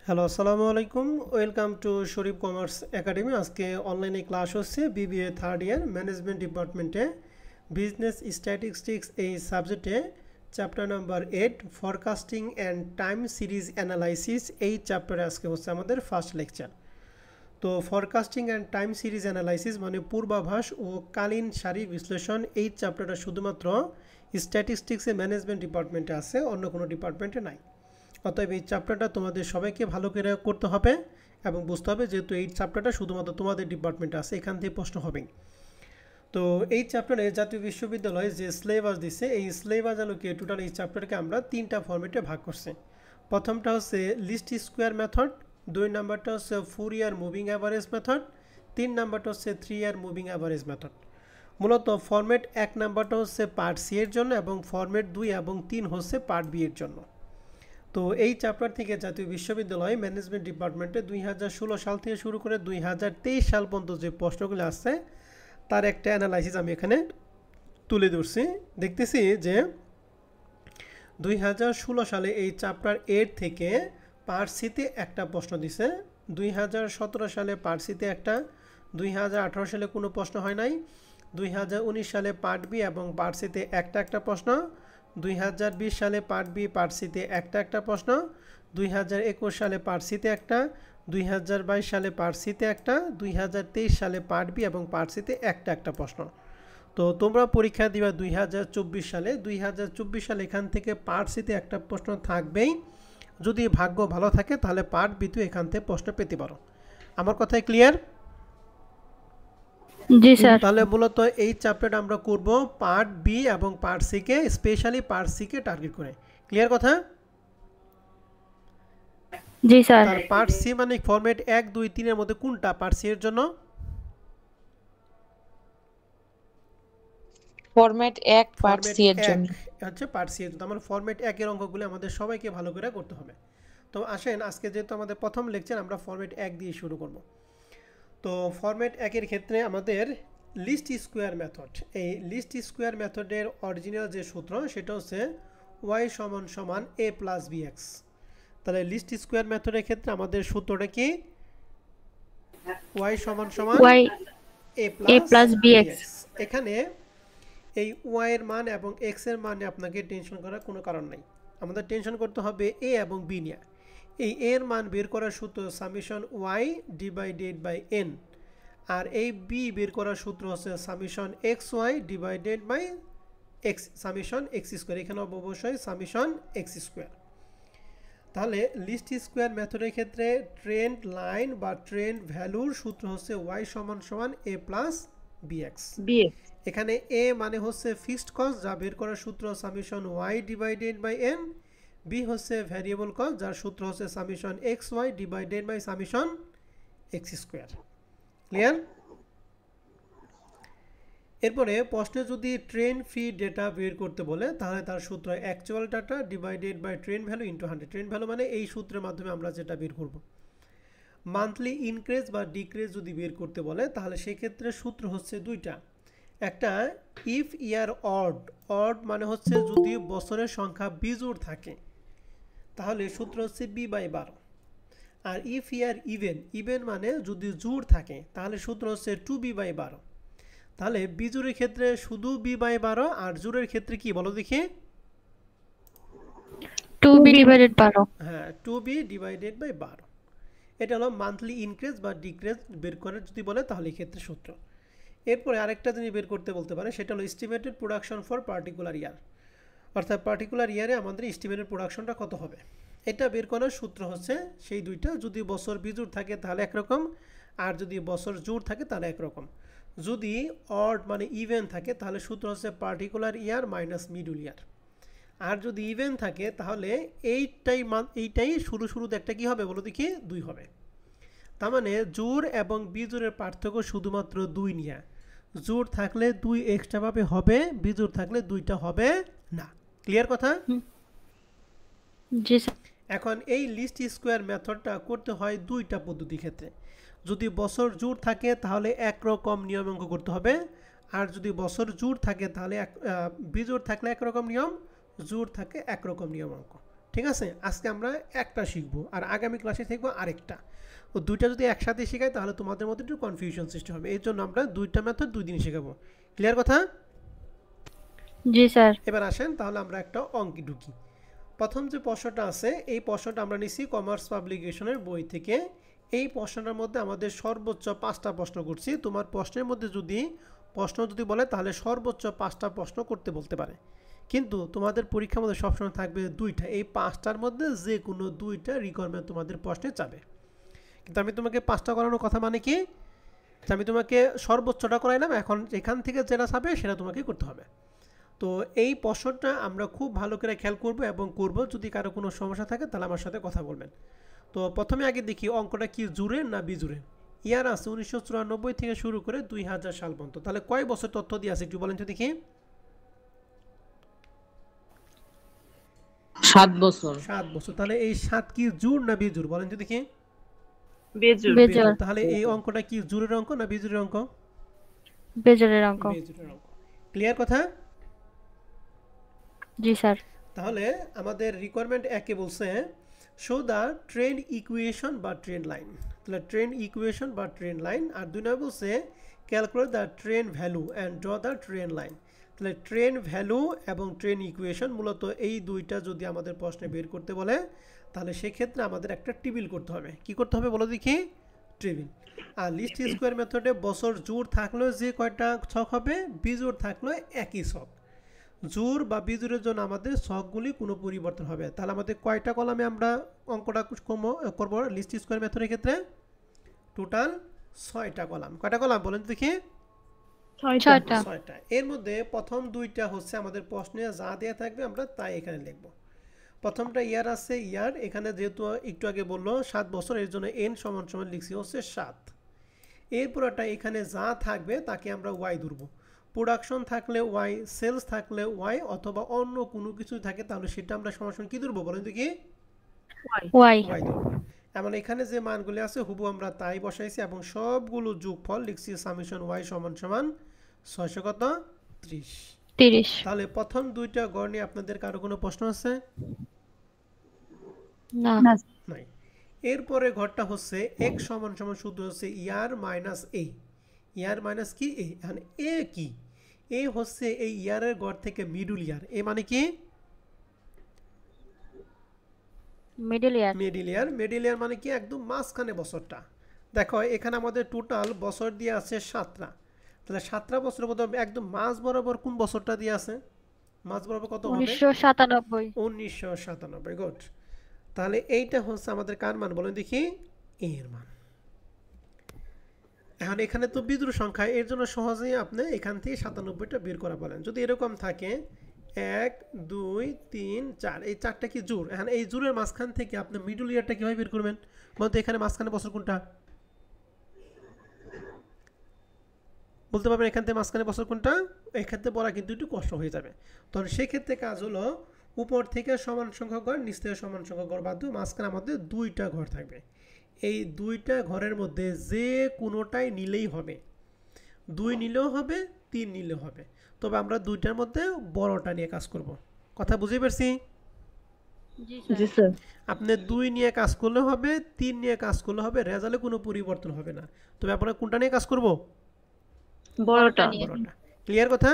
Hello, আসসালামু আলাইকুম। Welcome to Sharif commerce academy. আজকে অনলাইনে ক্লাস হচ্ছে বিবিএ থার্ড ইয়ার ম্যানেজমেন্ট ডিপার্টমেন্টে বিজনেস স্ট্যাটিস্টিক্স এই সাবজেক্টে chapter number 8 forecasting and time series analysis. এই চ্যাপ্টারে আজকে হচ্ছে আমাদের ফার্স্ট লেকচার। তো forecasting and time series analysis মানে পূর্বাভাস ও কালীন সারি বিশ্লেষণ। এই চ্যাপ্টারটা শুধুমাত্র স্ট্যাটিস্টিক্সে ম্যানেজমেন্ট ডিপার্টমেন্টে আছে, অন্য কোনো ডিপার্টমেন্টে নাই। অতএব এই চ্যাপ্টারটা তোমাদের সবাইকে ভালো করে করতে হবে এবং বুঝতে হবে, যেহেতু এই চ্যাপ্টারটা শুধুমাত্র তোমাদের ডিপার্টমেন্টে আছে, এখান থেকে প্রশ্ন হবেই। তো এই চ্যাপ্টারে জাতীয় বিশ্ববিদ্যালয় যে সিলেবাস দিচ্ছে, এই সিলেবাস আলোকে টোটাল এই চ্যাপ্টারকে আমরা তিনটা ফর্মেটে ভাগ করছি। প্রথমটা হচ্ছে লিস্ট স্কোয়ার মেথড, দুই নাম্বারটা হচ্ছে 4 ইয়ার মুভিং অ্যাভারেজ মেথড, তিন নাম্বারটা হচ্ছে 3 ইয়ার মুভিং অ্যাভারেজ মেথড। মূলত ফর্মেট 1 নাম্বারটা হচ্ছে পার্ট সি এর জন্য এবং ফর্মেট 2 এবং 3 হচ্ছে পার্ট বি এর জন্য। তো এই চ্যাপ্টার থেকে জাতীয় বিশ্ববিদ্যালয় ম্যানেজমেন্ট ডিপার্টমেন্টে 2016 সাল থেকে শুরু করে 2023 সাল পর্যন্ত যে প্রশ্নগুলো আসছে তার একটা অ্যানালাইসিস আমি এখানে তুলে ধরছি। দেখতেছি যে 2016 সালে এই চ্যাপ্টার 8 থেকে পার্ট সিতে একটা প্রশ্ন দিছে, 2017 সালে পার্ট সিতে একটা, 2018 সালে কোনো প্রশ্ন হয় নাই, 2019 সালে পার্ট বি এবং পার্ট সিতে একটা প্রশ্ন, 2020 সালে পার্ট বি পার্ট সিতে একটা প্রশ্ন, 2021 সালে পার্ট সিতে একটা, 2022 সালে পার্ট সিতে একটা, 2023 সালে পার্ট বি এবং পার্ট সিতে একটা প্রশ্ন। তো তোমরা পরীক্ষা দিবা 2024 সালে। 2024 সালে এখান থেকে পার্ট সিতে একটা প্রশ্ন থাকবেই। যদি ভাগ্য ভালো থাকে তাহলে পার্ট বিতে এখান থেকে প্রশ্ন পেতে পারো। আমার কথাই ক্লিয়ার? জি স্যার। তাহলে মূলত এই চ্যাপ্টারটা আমরা করব পার্ট বি এবং part C K, specially part C K target করে। ক্লিয়ার কথা? জি স্যার। তার পার্ট সি মানে ফরম্যাট 1 2 3 এর মধ্যে কোনটা পার্ট সি এর জন্য? ফরম্যাট 1 পার্ট ফরম্যাট সি এর 1 জন্য। হচ্ছে পার্ট সি এর জন্য। আমার ফরম্যাট 1 এর অঙ্কগুলো আমাদের সবাইকে ভালো করে করতে হবে। তো আসেন, আজকে যেহেতু আমাদের প্রথম লেকচার, আমরা ফরম্যাট 1 দিয়ে শুরু করব। তো ফরম্যাট 1 এর ক্ষেত্রে আমাদের লিস্ট স্কোয়ার মেথড, এই লিস্ট স্কোয়ার মেথডের অরিজিনাল যে সূত্র সেটা হচ্ছে y সমান সমান a প্লাস bx। তাহলে লিস্ট স্কোয়ার মেথডের ক্ষেত্রে আমাদের সূত্রটা কি? y সমান সমান y a a plus plus b x. bx। এখানে এই y এর মান এবং x এর মানে আপনাকে টেনশন করার কোনো কারণ নাই। আমাদের টেনশন করতে হবে a এবং b নিয়ে। এই a এর মান বের করার সূত্র summation y divided by n, আর এই b বের করার সূত্র হচ্ছে summation x y divided by x, summation x square. এখানে অবশ্যই সামেশন এক্স স্কোয়ার। তাহলে লিস্ট স্কোয়ার মেথডের ক্ষেত্রে ট্রেন্ড লাইন বা ট্রেন্ড ভ্যালুর সূত্র হচ্ছে y সমান সমান a প্লাস bx। বিএক্স। এখানে a মানে হচ্ছে ফিক্সড কস্ট, যা বের করার সূত্র summation y divided by n। b হচ্ছে ভ্যারিয়েবল কস্ট, যার সূত্র হচ্ছে summation x y divided by summation x square. Clear? এরপরে প্রশ্নে যদি ট্রেন ফি ডেটা বের করতে বলে তাহলে তার সূত্র actual data divided by trend value into 100। Trend value মানে এই সূত্রের মাধ্যমে আমরা যেটা বের করব। মান্থলি ইনক্রিজ বা ডিক্রিজ যদি বের করতে বলে তাহলে সেই ক্ষেত্রে সূত্র হচ্ছে দুইটা। একটা ইফ ইয়ার অড, অড মানে হচ্ছে যদি বছরের সংখ্যা বিজোড় থাকে তাহলে সূত্র হচ্ছে বি বাই 12। আর ইফ ইয়ার ইভেন, ইভেন মানে যদি জোড় থাকে তাহলে সূত্র হচ্ছে 2b বাই 12। তাহলে বিজোড়ের ক্ষেত্রে শুধু বি বাই 12, আর জোড়ের ক্ষেত্রে কি বলো দেখি? 2b divided 12। হ্যাঁ, 2b ডিভাইডেড বাই 12। এটা হলো মান্থলি ইনক্রিজ বা ডিক্রিজ বের করে যদি বলে তাহলে এই ক্ষেত্রে সূত্র। এরপরে আরেকটা জিনিস বের করতে বলতে পারে, সেটা হলো এস্টিমেটেড প্রোডাকশন ফর পার্টিকুলার ইয়ার। অর্থাৎ পার্টিকুলার ইয়ারে আমাদের এস্টিমেটেড প্রোডাকশনটা কত হবে, এটা বের করার সূত্র হচ্ছে সেই দুইটা। যদি বছর বিজোড় থাকে তাহলে একরকম, আর যদি বছর জোড় থাকে তাহলে একরকম। যদি অড মানে ইভেন থাকে তাহলে সূত্র হচ্ছে পার্টিকুলার ইয়ার মাইনাস মিডল ইয়ার। আর যদি ইভেন থাকে তাহলে এইটাই শুরুতে একটা কি হবে বলো দেখি? 2 হবে। তার মানে জোড় এবং বিজোড়ের পার্থক্য শুধুমাত্র 2 নিয়ে। জোড় থাকলে 2 এক্সট্রা ভাবে হবে, বিজোড় থাকলে 2টা হবে না। ক্লিয়ার কথা? জি স্যার। এখন এই লিস্ট স্কোয়ার মেথডটা করতে হয় দুইটা পদ্ধতি ক্ষেত্রে। যদি বছর জোড় থাকে তাহলে একরকম নিয়ম অঙ্ক করতে হবে, আর যদি বছর জোড় থাকে তাহলে বিজোড় থাকলে একরকম নিয়ম, জোড় থাকে একরকম নিয়ম অঙ্ক। ঠিক আছে, আজকে আমরা একটা শিখবো আর আগামী ক্লাসে শিখবো আরেকটা। ও দুইটা যদি একসাথে শেখাই তাহলে তোমাদের মধ্যে একটু কনফিউশন সৃষ্টি হবে, এই জন্য আমরা দুইটা মেথড 2 দিন শেখাবো। ক্লিয়ার কথা? জি স্যার। এবার আসেন তাহলে আমরা একটা অঙ্কে ঢুকি। প্রথম যে প্রশ্নটা আছে এই প্রশ্নটা আমরা নিছি কমার্স পাবলিকেশনের বই থেকে। এই প্রশ্নটার মধ্যে আমাদের সর্বোচ্চ 5টা প্রশ্ন করছি। তোমার প্রশ্নের মধ্যে প্রশ্ন যদি বলে তাহলে সর্বোচ্চ 5টা প্রশ্ন করতে বলতে পারে, কিন্তু তোমাদের পরীক্ষার মধ্যে সবসময় থাকবে 2টা। এই 5টার মধ্যে যে কোনো 2টা রিকোয়ারমেন্ট তোমাদের প্রশ্নে চাবে, কিন্তু আমি তোমাকে 5টা করানোর কথা মানে কি, আমি তোমাকে সর্বোচ্চটা করাইলাম, এখন এখান থেকে যেটা চাবে সেটা তোমাকে করতে হবে। তো এই প্রশ্নটা আমরা খুব ভালো করে খেয়াল করব এবং করব, যদি কারো কোনো সমস্যা থাকে তাহলে আমার সাথে কথা বলবেন। তো প্রথমে আগে দেখি অঙ্কটা কি জুড়ে না বিজুড়ে। ইয়ার আছে 1994 থেকে শুরু করে 2000 সাল পর্যন্ত, তাহলে কয় বছর তথ্য দিয়ে আছে একটু বলেন তো দেখি। 7 বছর। 7 বছর। তাহলে এই 7 কি জুড় না বিজুড় বলেন তো দেখি। বেজুর। বেজোড়। তাহলে এই অঙ্কটা কি জুড়ের অঙ্ক না বিজুড়ের অঙ্ক? বেজোড়ের অঙ্ক। বিজুড়ের অঙ্ক। ক্লিয়ার কথা? জি স্যার। তাহলে আমাদের রিকোয়ারমেন্ট একে বলছে শো দ্য ট্রেন্ড ইকুয়েশন বা ট্রেন্ড লাইন, তাহলে ট্রেন্ড ইকুয়েশন বা ট্রেন্ড লাইন। আর 2 নম্বর বলছে calculate the trend value and draw the trend line. তাহলে ট্রেন্ড ভ্যালু এবং ট্রেন্ড ইকুয়েশন মূলত এই দুইটা যদি আমাদের প্রশ্নে বের করতে বলে তাহলে সেক্ষেত্রে আমাদের একটা টেবিল করতে হবে। কি করতে হবে বলো দেখি? টেবিল। আর লিস্ট স্কোয়ার মেথডে বছর জোড় থাকলেও যে কয়টা ছক হবে, বিজোড় থাকলেও একই ছক। জোড় বা বিজোড়ের জন্য আমাদের ছকগুলি কোনো পরিবর্তন হবে। তাহলে আমাদের কয়টা কলামে আমরা অঙ্কটা করবো লিস্ট স্কোয়ার মেথডের ক্ষেত্রে? টোটাল 6টা কলাম। কয়টা কলাম বলেন দেখি? 6টা। 6টা। এর মধ্যে প্রথম 2টা হচ্ছে আমাদের প্রশ্নে যা দেওয়া থাকবে আমরা তাই এখানে লিখব। প্রথমটা ইয়ার আছে, ইয়ার এখানে যেহেতু একটু আগে বললো 7 বছর, এর জন্য এন সমান সমান লিখছি হচ্ছে 7। এরপরটা এখানে যা থাকবে তাকে আমরা ওয়াই ধরবো। প্রোডাকশন থাকলে ওয়াই, সেলস থাকলে ওয়াই, অথবা অন্য কোনো কিছু থাকে তাহলে সেটা আমরা সমান কি ধরবো বলেন দেখি? ওয়াই। ওয়াই ধরবো। এমন এখানে যে মানগুলি আছে হুবু আমরা তাই বসাইছি এবং সবগুলো যোগফল লিখছি সামেশন ওয়াই সমান সমান 630। তাহলে প্রথম 2টা গড় নিয়ে আপনাদের কারো কোনো প্রশ্ন আছে? না। নাই। এরপরে ঘরটা হচ্ছে x সমান সমান সূত্র হচ্ছে ইয়ার মাইনাস এ। ইয়ার মাইনাস কি এ, এখন এ কি? এ হচ্ছে এই ইয়ারের গড় থেকে মিডল ইয়ার। এ মানে কি? মিডল ইয়ার। মিডল ইয়ার। মিডল ইয়ার মানে কি একদম মাঝখানে বছরটা। দেখো এখানে আমাদের টোটাল বছর দিয়ে আছে 7টা, তাহলে 7টা বছরের মধ্যে একদম মাঝ বরাবর কোন বছরটা দিয়ে আছে? মাঝ বরাবর কত হবে? 1997। 1997। গুড। তাহলে এইটা হচ্ছে আমাদের কার মান বলেন দেখি? এর মান। এখন এখানে তো বিজোড় সংখ্যা, এর জন্য সহজেই আপনি এখান থেকে 97টা বের করা বলেন। যদি এরকম থাকে 1 2 3 4, এই 4টা কি জোড়? এখন এই জোড়ের মাঝখান থেকে আপনি মিডল ইয়ারটা কিভাবে বের করবেন বলতে? এখানে মাঝখানে বছর কোনটা বলতে পারবেন? এখান থেকে মাঝখানে বছর কোনটা? এক্ষেত্রে বলা কিন্তু একটু কষ্ট হয়ে যাবে। তখন সেক্ষেত্রে কাজ হলো উপর থেকে সমান সংখ্যক ঘর, নিচ থেকে সমান সংখ্যক ঘর বাদ দিয়ে মাঝখানে আমাদের 2টা ঘর থাকবে। এই 2টা ঘরের মধ্যে যে কোনোটাই নিলেই হবে, 2 নিলেও হবে, 3 নিলেও হবে, তবে আমরা 2টার মধ্যে বড়টা নিয়ে কাজ করব। কথা বুঝে পারছি? জি স্যার। আপনি 2 নিয়ে কাজ করলে হবে, 3 নিয়ে কাজ করলে হবে, রেজাল্টে কোনো পরিবর্তন হবে না। তবে আপনারা কোনটা নিয়ে কাজ করব? বড়টা। ক্লিয়ার কথা?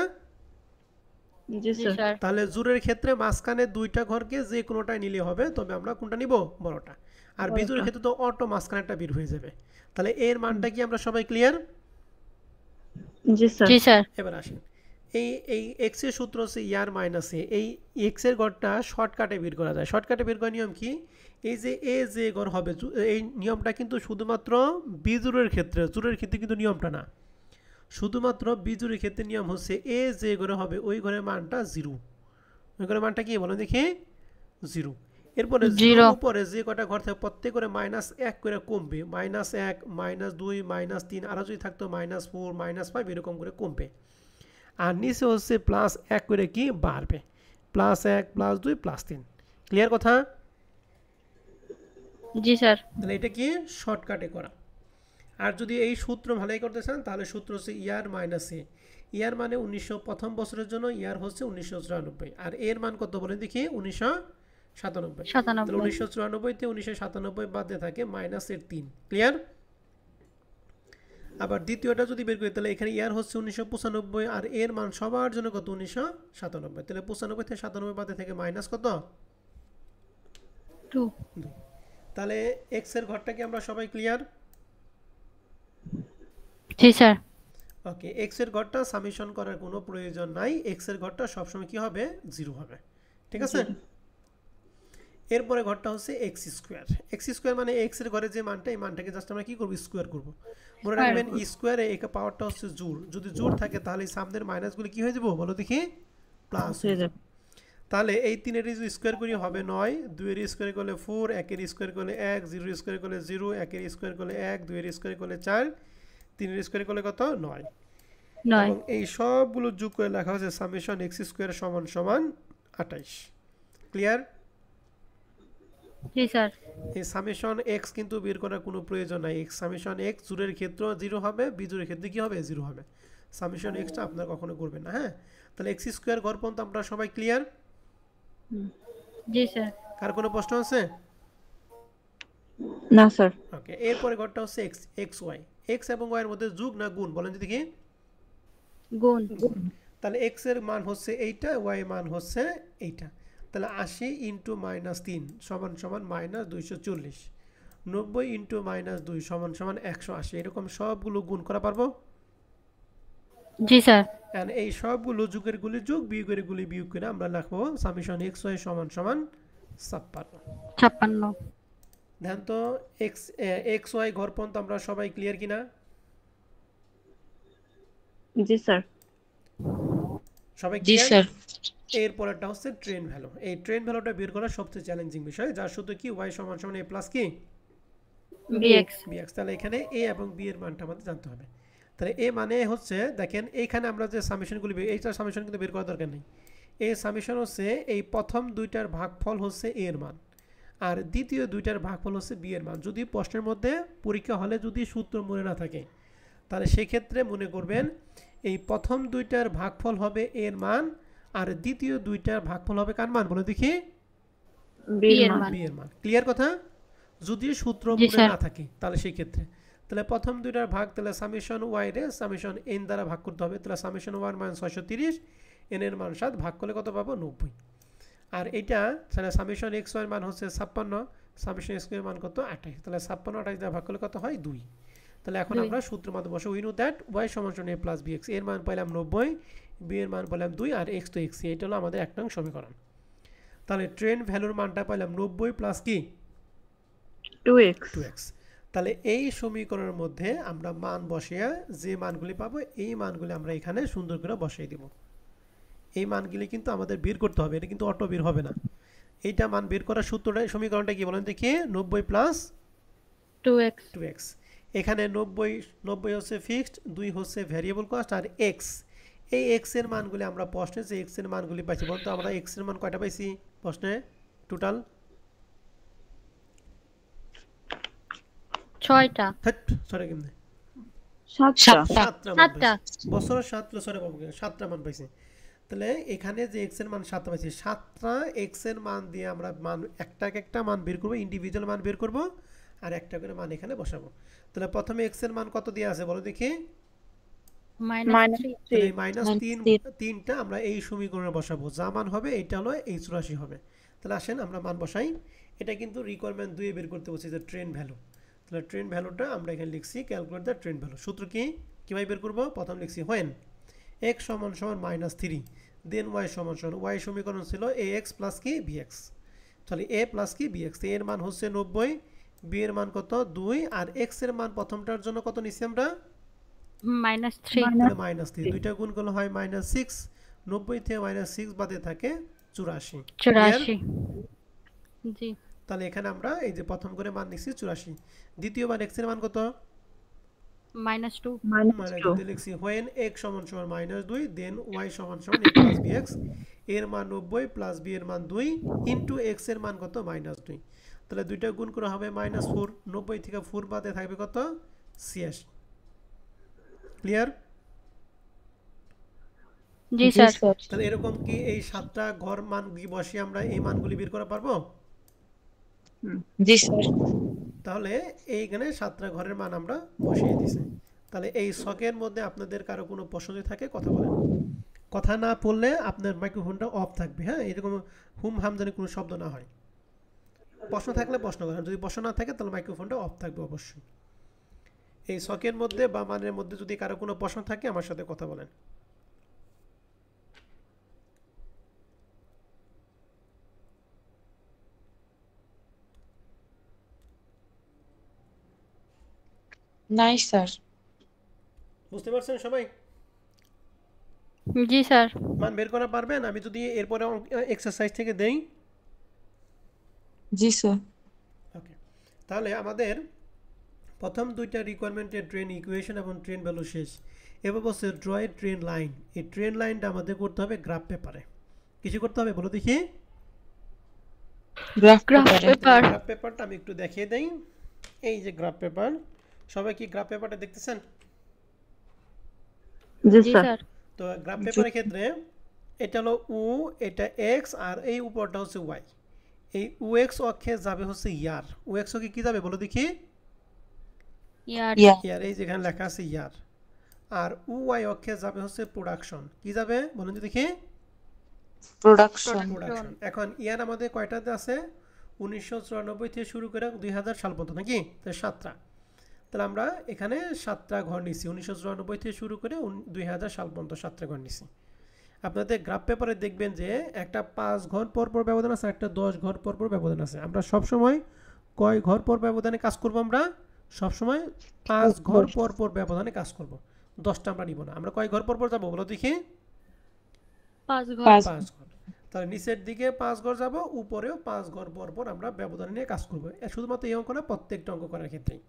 জি স্যার। তাহলে জোড়ের ক্ষেত্রে মাঝখানে 2টা ঘরকে যে কোনোটাই নিলে হবে, তবে আমরা কোনটা নিব? বড়টা। আর বিজোড়ের ক্ষেত্রে তো অটো মাঝখানেটা বের হয়ে যাবে। তাহলে এর মানটা কি আমরা সবাই ক্লিয়ার? জি স্যার। এবার আসেন এই এক্স এর সূত্র হচ্ছে ইয়ার মাইনাস এ। এই এক্স এর গড়টা শর্টকাটে বের করা যায়। শর্টকাটে বের করার নিয়ম কি? এই যে এ যে গড় হবে, এই নিয়মটা কিন্তু শুধুমাত্র বিজোড়ের ক্ষেত্রে, জোড়ের ক্ষেত্রে কিন্তু নিয়মটা না। শুধুমাত্র বিজোড়ের ক্ষেত্রে নিয়ম হচ্ছে এ যে ঘরে হবে ওই ঘরের মানটা 0। ওই ঘরের মানটা কি বলেন দেখি? 0। এরপরে 0 উপরে যে কটা ঘর থাকে প্রত্যেক করে -1 করে কমবে। -1 -2 -3, আর যদি থাকতো -4 -5 এরকম করে কমবে। আর নিচে হচ্ছে +1 করে কি বাড়বে, +1 +2 +3। ক্লিয়ার কথা? জি স্যার। তাহলে এটা কি শর্টকাটে করা। আর যদি এই সূত্র ভালোই করতে চান তাহলে সূত্র হচ্ছে ইয়ার মাইনাস এ। ইয়ার মানে 1900 প্রথম বছরের জন্য ইয়ার হচ্ছে 1994, আর এর মান কত বলেন দেখি? 97 তাহলে 97 1994 তে 1997 বাদ দিয়ে থাকে -3 ক্লিয়ার আবার দ্বিতীয়টা যদি বের করি তাহলে এখানে ইয়ার হচ্ছে 1995 আর এর মান সবার জন্য কত 1997 তাহলে 95 থেকে 97 বাদ দিয়ে থাকে মাইনাস কত 2 তাহলে x এর ঘরটা কি আমরা সবাই ক্লিয়ার জি স্যার ওকে x এর ঘরটা সামেশন করার কোনো প্রয়োজন নাই x এর ঘরটা সব সময় কি হবে 0 হবে ঠিক আছে এরপরে ঘরটা হচ্ছে x স্কয়ার মানে x এর ঘরে যে মানটা এই মানটাকে জাস্ট আমরা কি করব স্কয়ার করব মনে রাখবেন স্কয়ারে এই পাওয়ারটা হচ্ছে জোড় যদি জোড় থাকে তাহলে সামনের মাইনাসগুলো কি হয়ে যাবে বলো দেখি প্লাস হয়ে যাবে তাহলে এই 3 এর স্কয়ার করি হবে 9 2 এর স্কয়ার করলে 4 1 এর স্কয়ার করলে 1 0 এর স্কয়ার করলে 0 1 এর স্কয়ার করলে 1 2 এর স্কয়ার করলে 4 3 এর স্কয়ার করলে কত 9 এবং এই সবগুলো যোগ করে লেখা হচ্ছে সামেশন x স্কয়ার সমান সমান 28 ক্লিয়ার জি স্যার এই সামেশন x কিন্তু বের করার কোনো প্রয়োজন নাই x সামেশন x জোড়ের ক্ষেত্রে 0 হবে বিজোড়ের ক্ষেত্রে কি হবে 0 হবে সামেশন x টা আপনারা কখনো করবেন না হ্যাঁ তাহলে x স্কয়ার ঘর পর্যন্ত আমরা সবাই ক্লিয়ার জি স্যার কার কোনো প্রশ্ন আছে না স্যার ওকে এরপরে ঘরটা হচ্ছে x y x এবং y এর মধ্যে যোগ না গুণ বলেন যদি কি গুণ তাহলে x এর মান হচ্ছে এইটা y এর মান হচ্ছে এইটা তাহলে 80 * -3 সমান সমান -240 90 * -2 সমান সমান 180 এরকম সবগুলো গুণ করা পারবো জি স্যার এন্ড এই সবগুলো যোগের গুলি যোগ বিয়োগের গুলি বিয়োগ করে আমরা লিখবো সামেশন x y সমান সমান 56 ধ্যান তো x y ঘর পর্যন্ত আমরা সবাই ক্লিয়ার কিনা জি স্যার সবাই জি ক্লিয়ার স্যার এরপরটা হচ্ছে ট্রেন ভ্যালু এই ট্রেন ভ্যালুটা বের করা সবচেয়ে চ্যালেঞ্জিং বিষয় যার শুধু কি y সমান সমান a প্লাস কি bx bx তাহলে এখানে a এবং b এর মানটা আমাদের জানতে হবে তাহলে a মানে হচ্ছে দেখেন এইখানে আমরা যে সামেশনগুলি এইটা সামেশন কিন্তু বের করা দরকার নেই এই সামেশন হচ্ছে এই প্রথম দুইটার ভাগফল হচ্ছে a এর মান আর দ্বিতীয় দুইটার ভাগফল হচ্ছে b এর মান যদি প্রশ্নের মধ্যে পরীক্ষা হলে যদি সূত্র মনে না থাকে তাহলে সেই ক্ষেত্রে মনে করবেন এই প্রথম দুইটার ভাগফল হবে a এর মান আর দ্বিতীয় দুইটার ভাগফল হবে কার মান বলো দেখি b এর মান ক্লিয়ার কথা যদি সূত্র মনে না থাকে তাহলে সেই ক্ষেত্রে তাহলে প্রথম দুইটার ভাগ তাহলে সামেশন y রে সামেশন n দ্বারা ভাগ করতে হবে তাহলে সামেশন y মান 630 n এর মান 7 ভাগ করলে কত পাবো 90 আর এটা তাহলে সামেশন x y এর মান হচ্ছে 56 সামেশন x এর মান কত 28 তাহলে 56 28 দ্বারা ভাগ করলে কত হয় 2 তাহলে এখন আমরা সূত্র মতে বসে উই নো দ্যাট y সমান সমান a + bx এর মান পাইলাম 90 b এর মান পেলাম 2 আর x তো x এটা হলো আমাদের এক নং সমীকরণ তাহলে ট্রেন ভ্যালুর মানটা পেলাম 90 প্লাস কি 2x তাহলে এই সমীকরণের মধ্যে আমরা মান বসিয়ে যে মানগুলি পাবো এই মানগুলি আমরা এখানে সুন্দর করে বসিয়ে দেব এই মানগুলি কিন্তু আমাদের বের করতে হবে এটা কিন্তু অটো বের হবে না এইটা মান বের করার সূত্রটা সমীকরণটা কি বলেন দেখি 90 প্লাস 2x এখানে 90 হচ্ছে ফিক্সড 2 হচ্ছে ভেরিয়েবল কস্ট আর x এই x এর মানগুলি আমরা প্রশ্নে যে x এর মানগুলি পাইছি বলতো আমরা x এর মান কয়টা পাইছি প্রশ্নে টোটাল 6টা সরি কেমনে 7টা বছর 7 সরি বাবু 7টা মান পাইছি তাহলে এখানে যে x এর মান 7টা পাইছি 7টা x এর মান দিয়ে আমরা মান একটা মান বের করব ইন্ডিভিজুয়াল মান বের করব আর একটা করে মান এখানে বসাবো তাহলে প্রথমে x এর মান কত দেয়া আছে বলো দেখি -3টা আমরা এই সমীকরণে বসাবো যা মান হবে এটা হলো এই 84 হবে তাহলে আসেন আমরা মান বসাই এটা কিন্তু রিকোয়ারমেন্ট 2 এ বের করতে বলছি যে ট্রেন ভ্যালু তাহলে ট্রেন ভ্যালুটা আমরা এখানে লিখছি ক্যালকুলেট দ্য ট্রেন ভ্যালু সূত্র কি কিভাবে বের করব প্রথম লিখছি when x সমান সমান -3 দেন y সমান সমান y সমীকরণ ছিল ax প্লাস কি bx তাহলে a প্লাস কি bx এর মান হচ্ছে 90 b এর মান কত 2 আর x এর মান প্রথমটার জন্য কত নিছি আমরা -3 দুইটা গুণ করলে হয় -6 90 থেকে -6 বাদে থাকে 84 জি তাহলে এখানে আমরা এই যে প্রথম করে মান নিছি 84 দ্বিতীয়বার x এর মান কত -2 লিখছি when x সমান সমান -2 দেন y সমান সমান a প্লাস bx এর মান 90 প্লাস b এর মান 2 ইনটু x এর মান কত -2 তাহলে দুইটা গুণ করা হবে -4 90 থেকে 4 বাদে থাকবে কত 86 ক্লিয়ার জি জি স্যার। স্যার তাহলে এরকম কি এই 7টা ঘর মানগুলি বসিয়ে আমরা এই মানগুলি বের করতে পারবো? জি স্যার তাহলে এইখানে 7টা ঘরের মান আমরা বসিয়ে দিছি। তাহলে এই ছকের মধ্যে আপনাদের কারো কোনো প্রশ্ন যদি থাকে কথা বলেন। কথা না বললে আপনার মাইক্রোফোনটা অফ থাকবে, হ্যাঁ, এরকম হুম হাম যেন কোনো শব্দ না হয়। প্রশ্ন থাকলে প্রশ্ন করেন, যদি প্রশ্ন না থাকে তাহলে মাইক্রোফোনটা অফ থাকবে অবশ্যই। এই ছকের মধ্যে বা মানের মধ্যে যদি কারো কোনো প্রশ্ন থাকে আমার সাথে কথা বলেন। নাই স্যার বুঝতে পারছেন সবাই? জি স্যার। মান বের করা পারবেন? আমি যদি এরপরে এক্সারসাইজ থেকে দেই। জি স্যার ওকে, তাহলে আমাদের প্রথম দুইটা রিকোয়ারমেন্টের ট্রেন ইকুয়েশন এবং ট্রেন ভ্যালু শেষ। এবার বলছে ড্র এ ট্রেন লাইন। এই ট্রেন লাইনটা আমাদের করতে হবে গ্রাফ পেপারে। কিছু করতে হবে বলো দেখি। গ্রাফ গ্রাফ পেপারে পেপার। গ্রাফ পেপারটা আমি একটু দেখিয়ে দেই। এই যে গ্রাফ পেপার, সবাই কি গ্রাফ পেপারটা দেখতেছেন? জি জি স্যার স্যার। তো গ্রাফ পেপারের ক্ষেত্রে এটা হলো উ, এটা এক্স, আর এই উপরটা হচ্ছে ওয়াই। এই উ এক্স অক্ষে যাবে হচ্ছে ইয়ার। উ এক্স অক্ষে কি যাবে বলো দেখি। ইয়ার। ইয়া ইয়ার, এই যেখানে লেখা আছে ইয়ার। আর উ ওয়াই অক্ষে যাবে হচ্ছে প্রোডাকশন। কি যাবে বলুন তো দেখি। Production production. এখন ইয়ার আমাদের কয়টাতে আছে? 1994 থেকে শুরু করে 2000 সাল পর্যন্ত, নাকি? তাহলে 7টা। তাহলে আমরা এখানে 7টা ঘর নিছি, 1994 থেকে শুরু করে 2000 সাল পর্যন্ত 7টা ঘর নিছি। আপনাদের গ্রাফ পেপারে দেখবেন যে একটা 5 ঘর পর পর ব্যবধান আছে, একটা 10 ঘর পর পর ব্যবধান আছে। আমরা সবসময় কয় ঘর পর ব্যবধানে কাজ করব? আমরা সবসময় 5 ঘর পর পর ব্যবধানে কাজ করব। 10টা আমরা নিব না। আমরা কয় ঘর পর পর যাবো বলো দেখি। 5 ঘর। 5 ঘর। তাহলে নিচের দিকে 5 ঘর যাব, উপরেও 5 ঘর পর পর আমরা ব্যবধান নিয়ে কাজ করব। শুধুমাত্র এই অঙ্ক না, প্রত্যেকটা অঙ্ক করার ক্ষেত্রেই।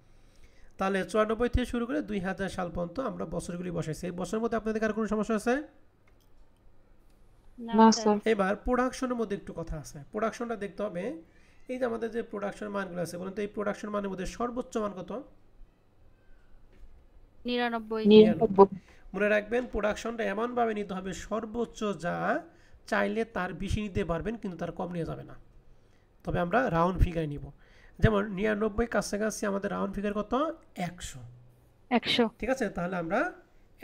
তাহলে 94 থেকে শুরু করে 2000 সাল পর্যন্ত আমরা বছরগুলি বসাইছি। এই বছরের মধ্যে আপনাদের কার কোনো সমস্যা আছে? না স্যার এবার প্রোডাকশনের মধ্যে একটু কথা আছে। প্রোডাকশনটা দেখতে হবে। এই যে আমাদের যে প্রোডাকশন মানগুলো আছে, বলুন তো এই প্রোডাকশন মানের মধ্যে সর্বোচ্চ মান কত? 99। 99 মনে রাখবেন প্রোডাকশনটা এমনভাবে নিতে হবে সর্বোচ্চ যা চাইলে তার বেশি নিতে পারবেন, কিন্তু তার কম নিয়ে যাবে না। তবে আমরা রাউন্ড ফিগার নিব। যেমন 99 কাছাকাছি আমাদের রাউন্ড ফিগার কত? 100। 100। ঠিক আছে, তাহলে আমরা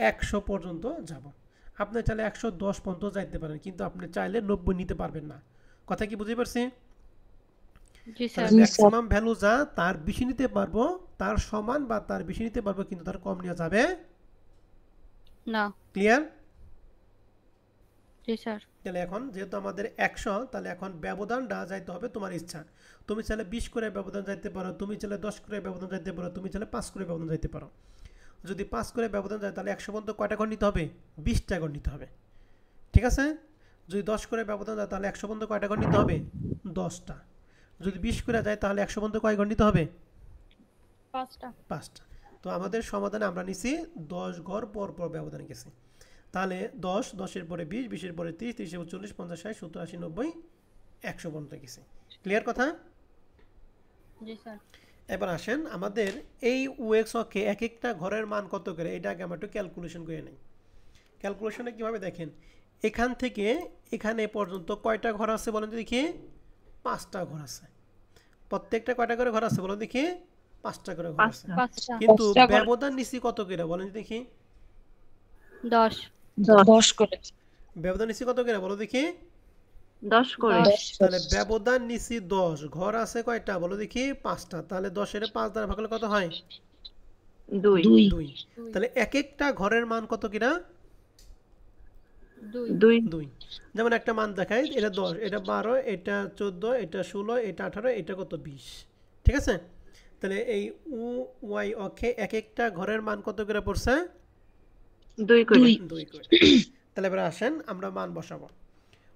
100 পর্যন্ত যাব। আপনি চাইলে 110 পর্যন্ত যাইতে পারেন, কিন্তু আপনি চাইলে 90 নিতে পারবেন না। কথা কি বুঝতে পারছি? জি স্যার। তাহলে জি স্যার ম্যাক্সিমাম ভ্যালু যা তার বেশি নিতে পারবো, তার সমান বা তার বেশি নিতে পারবো, কিন্তু তার কম নেওয়া যাবে না। ক্লিয়ার? জি স্যার। তাহলে এখন যেহেতু আমাদের 100, তাহলে এখন ব্যবধানটা যাইতে হবে তোমার ইচ্ছা। তুমি চাইলে 20 করে ব্যবধান যাইতে পারো, তুমি চাইলে 10 করে ব্যবধান যাইতে পারো, তুমি চাইলে 5 করে ব্যবধান যাইতে পারো। যদি 5 করে ব্যবধান যায় তাহলে 100 পর্যন্ত কয়টা ঘর নিতে হবে? 20টা ঘর নিতে হবে। ঠিক আছে? যদি 10 করে ব্যবধান যায় তাহলে 100 পর্যন্ত কয়টা ঘর নিতে হবে? 10টা। যদি 20 করে যায় তাহলে 100 পর্যন্ত কয় ঘর নিতে হবে? 5টা। 5টা। তো আমাদের সমাধানে আমরা নিছি 10 ঘর পর পর ব্যবধানে গেছি। তাহলে 10, 10-এর পরে 20, 20-এর পরে 30, 30-এর পরে 40, 50, 60, 70, 80, 90, 100 পর্যন্ত গেছি। ক্লিয়ার কথা? জি স্যার। এবার আসেন আমাদের এই ওএক্স অক্ষে এক একটা ঘরের মান কত করে, এটা আগে আমরা একটু ক্যালকুলেশন করে নিই। ক্যালকুলেশনে কীভাবে দেখেন, এখান থেকে এখানে পর্যন্ত কয়টা ঘর আছে বলেন দেখি? 5টা ঘর আছে। প্রত্যেকটা কয়টা করে ঘর আছে বলেন দেখি? 5টা করে ঘর আছে। 5টা। কিন্তু 5টা ঘর ব্যবধান নিছি কত করে বলেন দেখি? 10। 10 করে ব্যবধান নিছি কত করে বলো দেখি? 10 করে 10। তাহলে ব্যবধান নিছি 10, ঘর আছে কয়টা বলো দেখি? 5টা। তাহলে 10-এর 5 দ্বারা ভাগ করলে কত হয়? 2 2। তাহলে এক একটা ঘরের মান কত কিনা? 2। 2। যেমন একটা মান দেখাই, এটা 10, এটা 12, এটা 14, এটা 16, এটা 18, এটা কত? 20। ঠিক আছে? তাহলে এই উ ওয়াই অক্ষে এক একটা ঘরের মান কত করে পড়ছে? 2 করে 2 করে। তাহলে এবার আসেন আমরা মান বসাবো।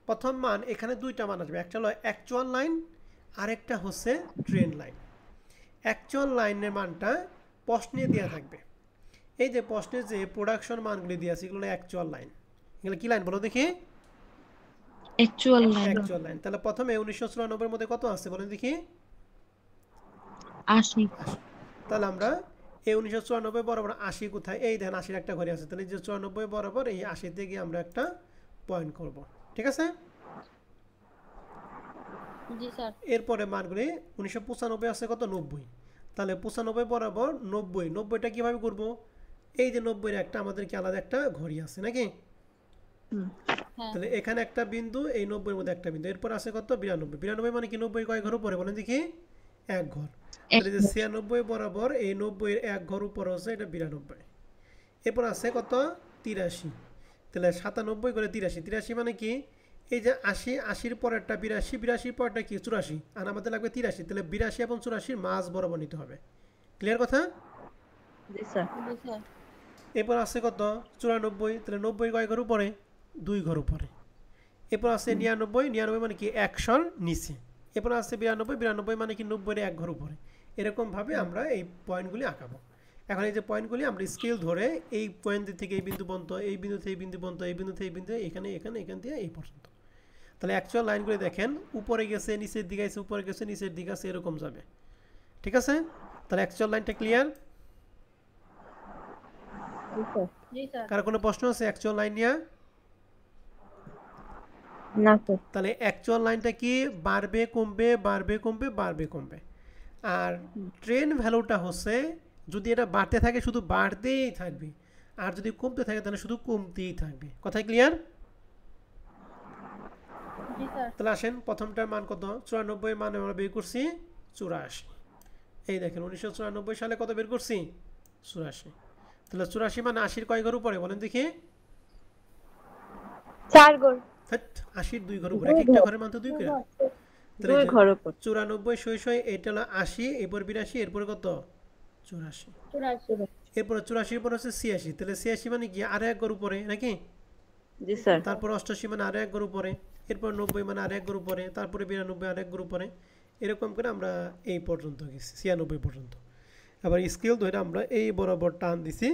প্রথম মান এখানে দুইটা মান আসবে, একটা হলো অ্যাকচুয়াল লাইন, আরেকটা হচ্ছে ট্রেন লাইন। অ্যাকচুয়াল লাইনের মানটা প্রশ্নে দেওয়া থাকবে। এই যে প্রশ্নে যে প্রোডাকশন মানগুলি দেওয়া আছে এগুলো অ্যাকচুয়াল লাইন। এগুলো কি লাইন বলো দেখি? Actual line actual line. তাহলে প্রথমে 1994 এর মধ্যে কত আছে বলেন দেখি? 80 80। তাহলে আমরা এই 1994 বরাবর 80 কোথায়? এই দেখেন 80 একটা ঘরে আছে। তাহলে এই যে 94 বরাবর এই 80 থেকে আমরা একটা পয়েন্ট করব, ঠিক আছে? জি স্যার। এরপরে মানগুলি 1995 আছে কত 90, তাহলে 95 বরাবর 90, 90টা কীভাবে করব? এই যে 90-এর একটা আমাদের কি আলাদা একটা ঘড়ি আছে নাকি? হ্যাঁ তাহলে এখানে একটা বিন্দু, এই 90-এর মধ্যে একটা বিন্দু, এরপর আছে কত 92, 92 মানে কি 90 কয় ঘর উপরে বলেন দেখি? এক ঘর। তাহলে যে 96 বরাবর এই 90-এর এক ঘর উপরে হচ্ছে এটা 92, এরপর আছে কত 83, তাহলে 97 করে 83, 83 মানে কি এই যে 80, 80-র পরেরটা 82, 82-র পরেরটা কি 84, আর আমাদের লাগবে 83, তাহলে 82 এবং 84-র মাঝ বরাবর নিতে হবে। ক্লিয়ার কথা? জি স্যার। জি স্যার। এরপর আছে কত 94, তাহলে 90 কয় ঘর উপরে 2 ঘর উপরে। এরপর আছে 99, 99 মানে কি 100-র নিচে। এরপর আছে 92, 92 মানে কি 90-এর এক ঘর উপরে। এরকমভাবে আমরা এই পয়েন্টগুলি আঁকাবো। এখন এই যে পয়েন্টগুলি আমরা স্কেল ধরে এই পয়েন্ট থেকে এই বিন্দু পর্যন্ত, এই বিন্দু থেকে এই বিন্দু পর্যন্ত, এই বিন্দু থেকে এই বিন্দু, এখানে এখানে এখান থেকে এই পর্যন্ত। তাহলে অ্যাকচুয়াল লাইনগুলি দেখেন, উপরে গেছে নিচের দিকে আছে, উপরে গেছে নিচের দিকে আছে, এরকম যাবে, ঠিক আছে? তাহলে অ্যাকচুয়াল লাইনটা ক্লিয়ার? জি স্যার। কার কোনো প্রশ্ন আছে অ্যাকচুয়াল লাইন নিয়ে? না স্যার। তাহলে অ্যাকচুয়াল লাইনটা কি বাড়বে কমবে, বাড়বে কমবে, বাড়বে কমবে। আর ট্রেন ভ্যালুটা হচ্ছে যদি এটা বাড়তে থাকে শুধু বাড়তেই থাকবে, আর যদি কমতে থাকে তাহলে শুধু কমতেই থাকবে। কথাই ক্লিয়ার? জি স্যার। তাহলে আসেন প্রথমটার মান কত 94 মান আমরা বের করছি 84। এই দেখেন 1994 সালে কত বের করছি 84। তাহলে 84 মানে 80-র কয় ঘর উপরে বলেন দেখি? 4 ঘর। 80-র 2 ঘর উপরে, একটা ঘরের মান তো 2 করে। 2 ঘর উপর। 94 শই এটা হলো 80, এরপর 82, এরপর কত 84, 84। এরপর 84-র পর হচ্ছে 86, তাহলে 86 মানে কি আরো এক ঘর উপরে নাকি? জি স্যার। তারপর 88 মানে আরো এক ঘর উপরে, এরপর 90 মানে আরো এক ঘর উপরে, তারপরে 92 আরো এক ঘর উপরে, এরকম করে আমরা এই পর্যন্ত গেছি 96 পর্যন্ত। আবার স্কেল ধরে আমরা এই বরাবর টান দিছি,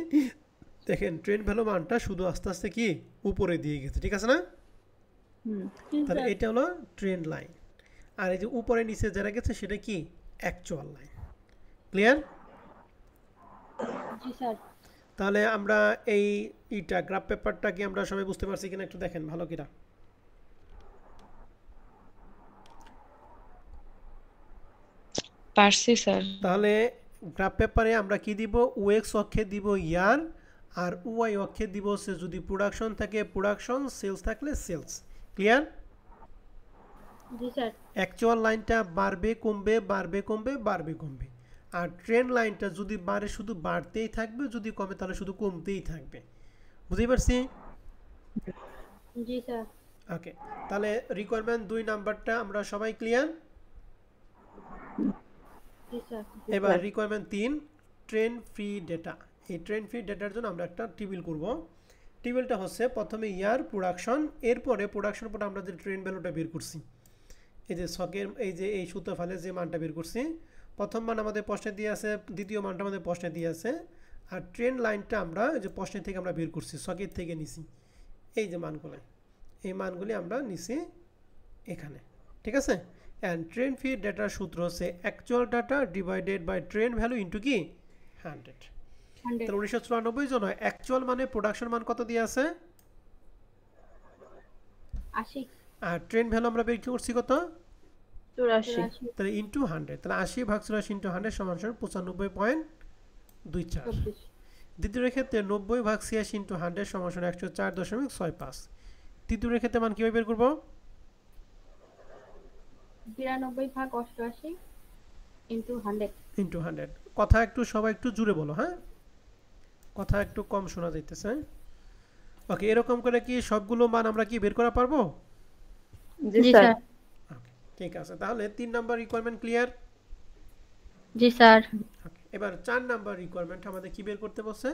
দেখেন ট্রেন ভ্যালু মানটা শুধু আস্তে আস্তে কি উপরে দিয়ে গেছে, ঠিক আছে না? তাহলে এটা হলো ট্রেন লাইন, আর এই যে উপরে নিচে যারা গেছে সেটা কি অ্যাকচুয়াল লাইন। ক্লিয়ার? জি স্যার। তাহলে আমরা এইটা গ্রাফ পেপারটা কি আমরা সবাই বুঝতে পারছি কিনা একটু দেখেন ভালো কিনা। পারছি স্যার। তাহলে গ্রাফ পেপারে আমরা কি দিব, ওএক্স অক্ষে দিব ইয়ার, আর ওয়াই অক্ষে দিব হচ্ছে যদি প্রোডাকশন থাকে প্রোডাকশন, সেলস থাকলে সেলস। ক্লিয়ার? জি স্যার। অ্যাকচুয়াল লাইনটা বাড়বে কমবে, বাড়বে কমবে, বাড়বে কমবে। আর ট্রেন লাইনটা যদি বাড়ে শুধু বাড়তেই থাকবে, যদি কমে তাহলে শুধু কমতেই থাকবে। বুঝতে পারছি? জি স্যার। ওকে, তাহলে রিকোয়ারমেন্ট 2 নাম্বারটা আমরা সবাই ক্লিয়ার? জি স্যার। এবার রিকোয়ারমেন্ট 3 ট্রেন ফ্রি ডেটা। এই ট্রেন ফ্রি ডেটার জন্য আমরা একটা টেবিল করব। টেবিলটা হচ্ছে প্রথমে ইয়ার প্রোডাকশন, এরপরে প্রোডাকশন পরে আমরা যে ট্রেন ভ্যালুটা বের করছি, এই যে শকের এই যে এই সূত্র ফাইলে যে মানটা বের করছি, প্রথম মান আমাদের প্রশ্নে দিয়ে আছে, দ্বিতীয় মানটা আমাদের প্রশ্নে দিয়ে আছে, আর ট্রেন লাইনটা আমরা যে প্রশ্নের থেকে আমরা বের করছি, শকের থেকে নিছি এই যে মানগুলো, এই মানগুলি আমরা নিছি এখানে, ঠিক আছে? অ্যান্ড ট্রেন ফি ডেটার সূত্র হচ্ছে actual data divided by trend value into কি 100। তাহলে 1994 জন্য অ্যাকচুয়াল মানে প্রোডাকশন মান কত দিয়ে আছে 80। আর ট্রেন ভ্যালু আমরা বের করছি কত 84। তাহলে ইন্টু 100, তাহলে 80 ভাগ 84 ইন্টু 100 সমান 95.24। দ্বিতীয় ক্ষেত্রে 90 ভাগ 86 ইন্টু 100 সমান 104.65। তৃতীয় ক্ষেত্রে মান কিভাবে বের করবো 92 ভাগ 88 ইনটু 100 ইন্টু 100। কথা একটু সবাই একটু জুড়ে বলো, হ্যাঁ কথা একটু কম শোনা যাইতেছে। ওকে, এরকম করে কি সবগুলো মান আমরা কি বের করা পারবো? জি স্যার। ওকে ঠিক আছে, তাহলে 3 নাম্বার রিকোয়ারমেন্ট ক্লিয়ার? জি স্যার। ওকে, এবার 4 নাম্বার রিকোয়ারমেন্ট আমাদের কি বের করতে বলছে,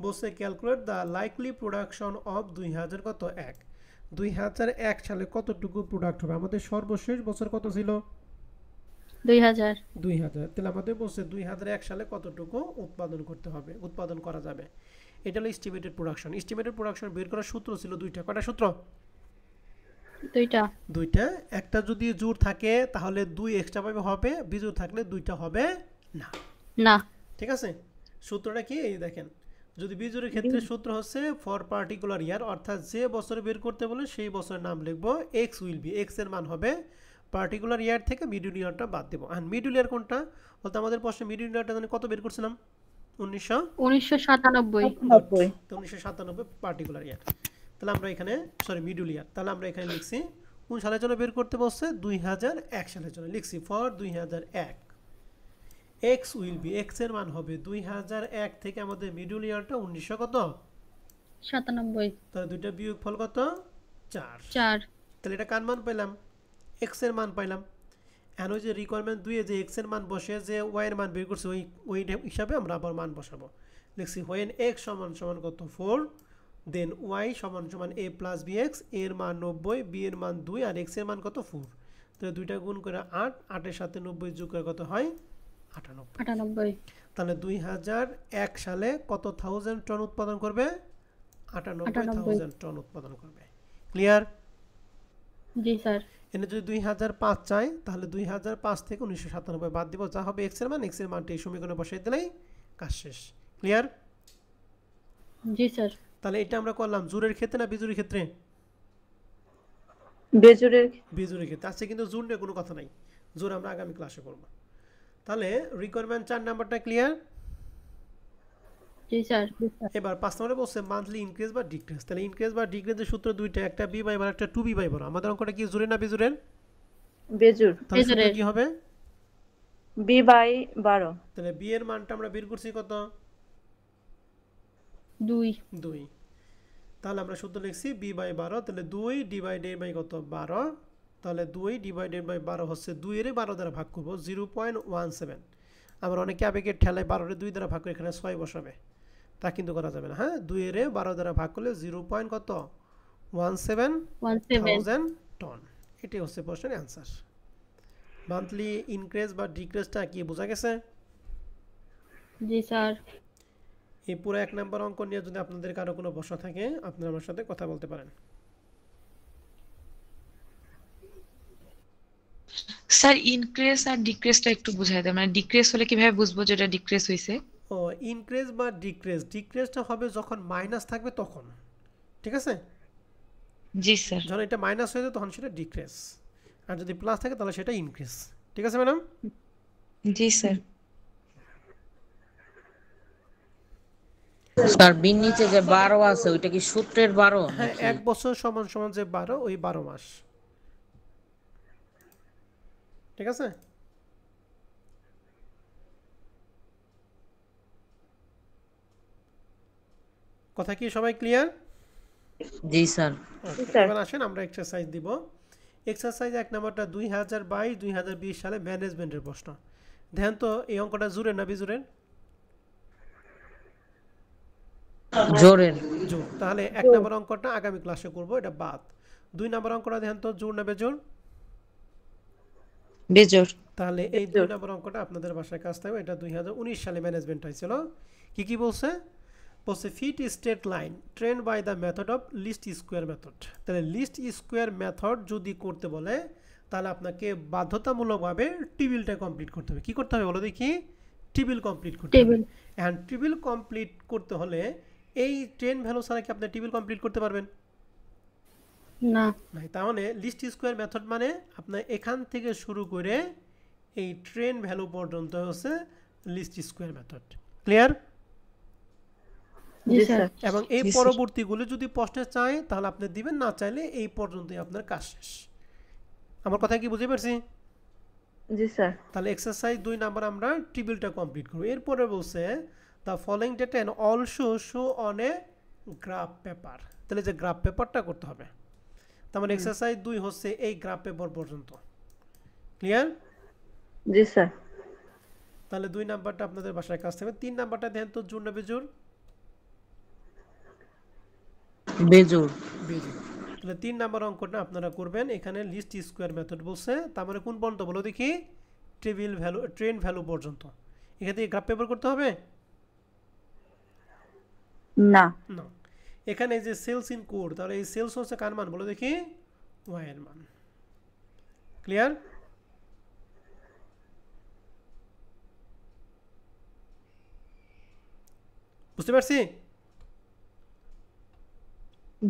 বলছে calculate the likely production of 2000 কত 1 2001 সালে কতটুকু প্রোডাক্ট হবে। আমাদের সর্বশেষ বছর কত ছিল 2000। 2000, তাহলে আমাদের বলছে 2001 সালে কতটুকু উৎপাদন করতে হবে, উৎপাদন করা যাবে। এটা হলো এস্টিমেটেড প্রোডাকশন। এস্টিমেটেড প্রোডাকশন বের করার সূত্র ছিল দুইটা। কয়টা সূত্র? দুইটা। একটা যদি জোড় থাকে তাহলে 2 এক্সট্রা ভাবে হবে, বিজোড় থাকলে দুইটা হবে না। না। ঠিক আছে, সূত্রটা কি এই দেখেন, যদি বিজোড়ের ক্ষেত্রে সূত্র হচ্ছে ফর পার্টিকুলার ইয়ার, অর্থাৎ যে বছরে বের করতে বলে সেই বছরের নাম লিখবো, এক্স উইল বি, এক্স এর মান হবে পার্টিকুলার ইয়ার থেকে মিডল ইয়ারটা বাদ দেবো। আর মিডল ইয়ার কোনটা বলতে আমাদের প্রশ্নে মিডল ইয়ারটা কত বের করছিলাম? 1997। তো 1997 পার্টিকুলার ইয়ার। তাহলে আমরা এখানে মিডল ইয়ার, তাহলে আমরা এখানে লিখছি কোন সালের জন্য বের করতে বলছে? 2001 সালের জন্য লিখছি for 2001। X will be, x এর মান হবে 2001 থেকে আমাদের মিডল ইয়ারটা 1997। তাহলে দুইটা বিয়োগ ফল কত? 4। তাহলে এটা কার মান পাইলাম? এক্স এর মান পাইলাম। এখন ওই যে রিকোয়ারমেন্ট 2 এ যে এক্স এর মান বসে যে ওয়াই এর মান বের করছে ওই হিসাবে আমরা আবার মান বসাবো। লিখছি হোয়েন এক্স সমান সমান কত? 4, দেন ওয়াই সমান সমান a প্লাস বি এক্স, এর মান 90, বি এর মান 2 আর এক্স এর মান কত? 4। তাহলে দুইটা গুণ করে 8, 8 এর সাথে 90 যোগ করে কত হয়? 98। তাহলে 2001 সালে কত থাউজেন্ড টন উৎপাদন করবে? 98,000 টন উৎপাদন করবে। ক্লিয়ার? জি স্যার। এনে যদি 2005 চাই তাহলে 2005 থেকে 1997 বাদ দিব, যা হবে এক্স এর মান। এক্স এর মানটা এই সমীকরণে বসাই দিলেই কাজ শেষ। ক্লিয়ার? জি স্যার। তাহলে এটা আমরা করলাম জোরের ক্ষেত্রে না বিজোড়ের ক্ষেত্রে? বিজোড়ের ক্ষেত্রে। আজকে কিন্তু জোর নিয়ে কোনো কথা নাই, জোর আমরা আগামী ক্লাসে করব। তাহলে রিকোয়ারমেন্ট 4 নাম্বারটা ক্লিয়ার? জি স্যার। এবার 5 নম্বরে বলছে মান্থলি ইনক্রিজ বা ডিক্রিজ। তাহলে ইনক্রিজ বা ডিক্রিজের সূত্র দুইটা, একটা বি বাই বার, একটা টু বি বাই বার। আমাদের অঙ্কটা কি জোরে না বিজোরের? বেজুর। তাহলে সূত্র কি হবে? B by 12। তাহলে বি এর মানটা আমরা বের করছি কত? 2। তাহলে আমরা সূত্র লিখছি বি বাই 12, তাহলে 2 ডিভাইডেড বাই কত? 12। তাহলে 2 ডিভাইডেড বাই 12 হচ্ছে 2 এর 12 দ্বারা ভাগ করব, 0.17। আবার অনেকে আবেগের ঠেলায় 12 এর 2 দ্বারা ভাগ করে এখানে 6 বসাবে, তা কিন্তু করা যাবে না। হ্যাঁ, 2 এর 12 দ্বারা ভাগ করলে 0.17 টন। এটাই হচ্ছে প্রশ্নের অ্যান্সার। মান্থলি ইনক্রিজ বা ডিক্রিজটা কি বোঝা গেছে? জি স্যার। এই পুরো 1 নম্বর অঙ্ক নিয়ে যদি আপনাদের কারো কোনো প্রশ্ন থাকে আপনারা আমার সাথে কথা বলতে পারেন। স্যার ইনক্রিজ আর ডিক্রিজটা একটু বুঝাই দেন, মানে ডিক্রিজ হলে কিভাবে বুঝবো যে এটা ডিক্রিজ হইছে? ও ইনক্রিজ বা ডিক্রিজ, ডিক্রিজটা হবে যখন মাইনাস থাকবে তখন, ঠিক আছে? জি স্যার। যখন এটা মাইনাস হয়ে যায় তখন সেটা ডিক্রিজ, আর যদি প্লাস থাকে তাহলে সেটা ইনক্রিজ। ঠিক আছে ম্যাডাম? জি স্যার। স্যার বিন নিচে যে 12 আছে ওইটা কি সূত্রের 12? হ্যাঁ, 1 বছর সমান সমান যে 12, ওই 12 মাস। ঠিক আছে? কথা কি সবাই ক্লিয়ার? জি স্যার। এবার আসেন আমরা এক্সারসাইজ দিব। এক্সারসাইজ 1 নাম্বারটা 2022-2020 সালে ম্যানেজমেন্টের প্রশ্ন। ধ্যান তো এই অঙ্কটা জোরে না বিজোরের? জোরের। জোর। তাহলে 1 নাম্বার অঙ্কটা আগামী ক্লাসে করব, এটা বাদ। 2 নাম্বার অঙ্কটা ধ্যান তো জোর না বেজোর? বেজোর। তাহলে এই 2 নাম্বার অঙ্কটা আপনাদের বাসায় কাজ থাকবে। এটা 2019 সালে ম্যানেজমেন্ট হয়েছিল। কি বলছে? বলছে fit straight line trend by the method of least square method. তাহলে লিস্ট স্কোয়ার মেথড যদি করতে বলে তাহলে আপনাকে বাধ্যতামূলকভাবে টেবিলটা কমপ্লিট করতে হবে। কি করতে হবে বলো দেখি? টেবিল কমপ্লিট করতে হবে। এন্ড টেবিল কমপ্লিট করতে হলে এই ট্রেন ভ্যালু ছাড়া কি আপনি টেবিল কমপ্লিট করতে পারবেন? না। নাই। তাহলে লিস্ট স্কোয়ার মেথড মানে আপনার এখান থেকে শুরু করে এই ট্রেন ভ্যালু পর্যন্ত হচ্ছে লিস্ট স্কোয়ার মেথড। ক্লিয়ার? জি স্যার। এবং এই পরবর্তীগুলো যদি প্রশ্নে চাই তাহলে আপনি দিবেন, না চাইলে এই পর্যন্তই আপনার কাজ শেষ। আমার কথা কি বুঝতে পারছি? জি স্যার। তাহলে এক্সারসাইজ 2 নাম্বার আমরা টেবিলটা কমপ্লিট করব। এরপরে বলছে the following data and also show on a graph paper. তাহলে যে গ্রাফ পেপারটা করতে হবে, তার মানে এক্সারসাইজ 2 হচ্ছে এই গ্রাফ পেপার পর্যন্ত। ক্লিয়ার? জি স্যার। তাহলে 2 নাম্বারটা আপনাদের বাসায় কাজ থাকবে। 3 নাম্বারটা দেন তো জোর না বেজোর? বেজোর। বেজোর। তাহলে 3 নাম্বার অঙ্কটা আপনারা করবেন। এখানে লিস্ট স্কোয়ার মেথড বলছে, তার মানে কোন পর্যন্ত বলো দেখি? টেবিল ভ্যালু, ট্রেন ভ্যালু পর্যন্ত। এখান থেকে গ্রাফ পেপার করতে হবে না। না। এখানে যে সেলস ইন কোড, তাহলে এই সেলস হচ্ছে কার মান বলো দেখি? ওয়াই এর মান। ক্লিয়ার? বুঝতে পারছি?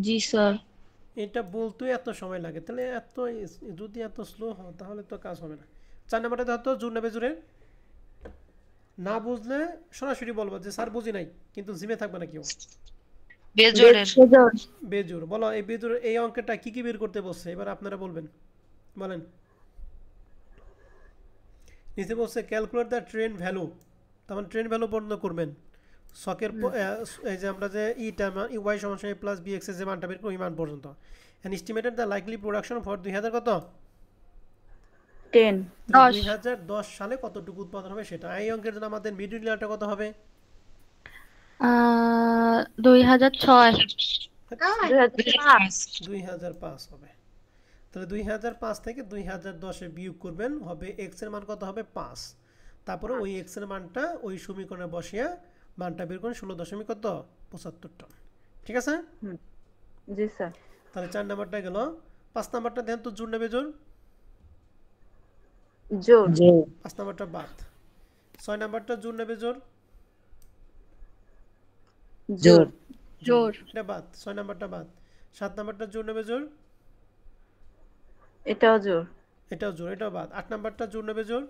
জি স্যার। এটা বলতে এত সময় লাগে, তাহলে যদি এত স্লো হয় তাহলে তো কাজ হবে না। 4 নাম্বারটা দাও তো, জোর না বেজোরের। না বুঝলে সরাসরি বলবো যে স্যার বুঝি নাই, কিন্তু জিমে থাকবে না কেউ। বেজোড়ের। বেজোড়। বেজোর বলো, এই বেজোর এই অঙ্কটা কি কি বের করতে বলছে এবার আপনারা বলবেন, বলেন। নিচে বলছে ক্যালকুলেট দ্য ট্রেন ভ্যালু, তখন ট্রেন ভ্যালু বর্ণনা করবেন। শকের এই যে আমরা যে ওয়াই সমান a প্লাস bx এর যে মানটা বের করি ওই মান পর্যন্ত। And estimated the likely production for 2000 কত 10 2010 সালে কতটুকু উৎপাদন হবে সেটা। এই অঙ্কের জন্য আমাদের মিডল ইয়ারটা কত হবে? 2006। 2005 2005 হবে। তাহলে 2005 থেকে 2010 এ বিয়োগ করবেন, হবে x এর মান কত হবে 5। তারপরে ওই x এর মানটা ওই সমীকরণে বসিয়ে মানটা বের করুন 16.75 টন। ঠিক আছে? জি স্যার। তাহলে 4 নাম্বারটা গেল। 5 নাম্বারটা দেন তো, জোর নেবে জোর। জোর। জোর 5 নাম্বারটা বাদ। 6 নাম্বারটা জোর নেবে জোর। জোর জোর। এটা বাদ, 6 নাম্বারটা বাদ। 7 নাম্বারটা জোর নেবে জোর। এটাও জোর। এটাও জোর, এটাও বাদ। 8 নাম্বারটা জোর নেবে জোর।